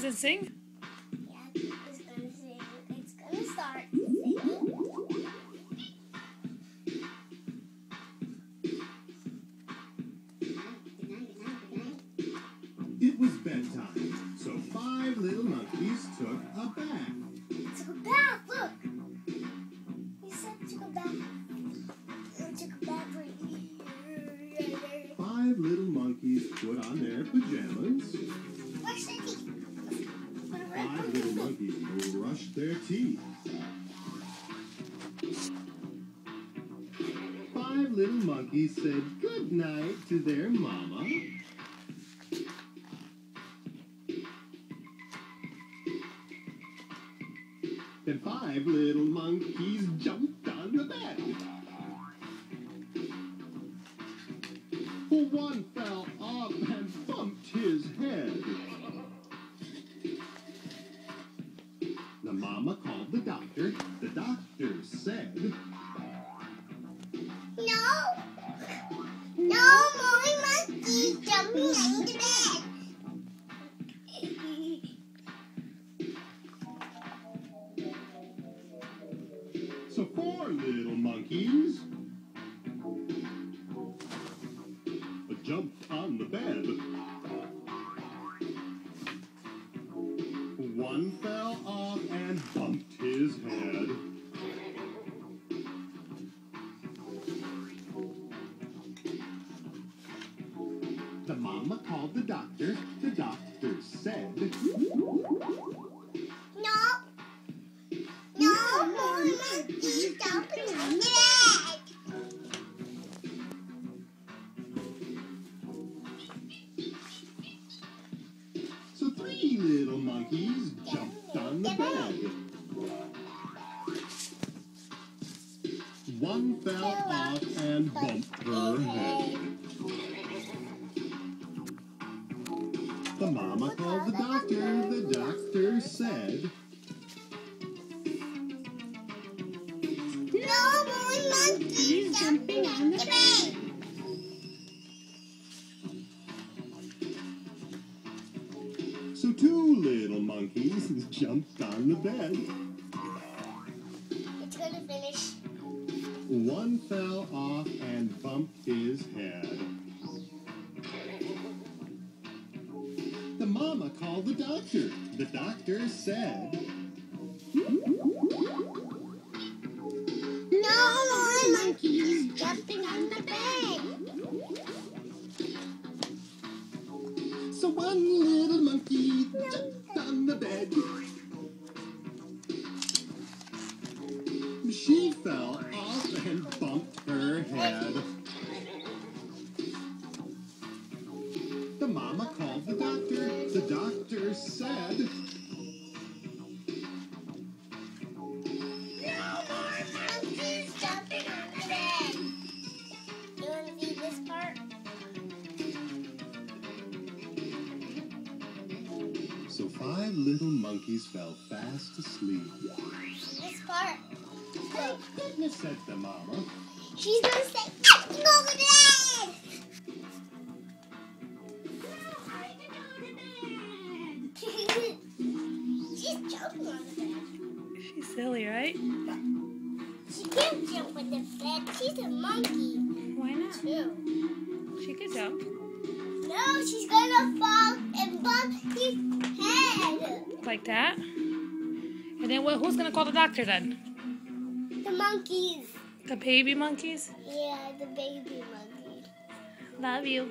it sing? Yeah, it's gonna sing. It's gonna start singing. It was bedtime, so 5 little monkeys took a bath. Took a bath, look! He said took a bath. Took a bath right here. 5 little monkeys put on their pajamas. Brush their teeth. 5 little monkeys brushed their teeth. 5 little monkeys said good night to their mama. Then 5 little monkeys jumped on the bed. One fell off and bumped his head. The mama called the doctor. The doctor said, No more monkeys jumping on the bed. So 4 little monkeys jumped on the bed. One fell off and bumped his head. The mama called the doctor. The doctor said, No more monkeys jumping on the bed. So 3 little monkeys jumped on the bed. One fell off and bumped her head. The mama called the doctor. The doctor said, No more monkeys jumping on the bed. So 2 little monkeys jumped on the bed. It's gonna finish. One fell off and bumped his head. The mama called the doctor. The doctor said, No more monkeys jumping on the bed. So 1 little monkey jumped on the bed. She fell off and bumped her head. The mama called the doctor. The doctor said, No more monkeys jumping on the bed. You want to see this part? So 5 little monkeys fell fast asleep. This part. Thank goodness, said the mama. She's gonna say, I can go to bed. She's jumping on the bed. She's silly, right? She can't jump on the bed. She's a monkey. Why not? Too. She could jump. No, she's gonna fall and bump his head. Like that. And then who's going to call the doctor then? The monkeys. The baby monkeys? Yeah, the baby monkeys. Love you.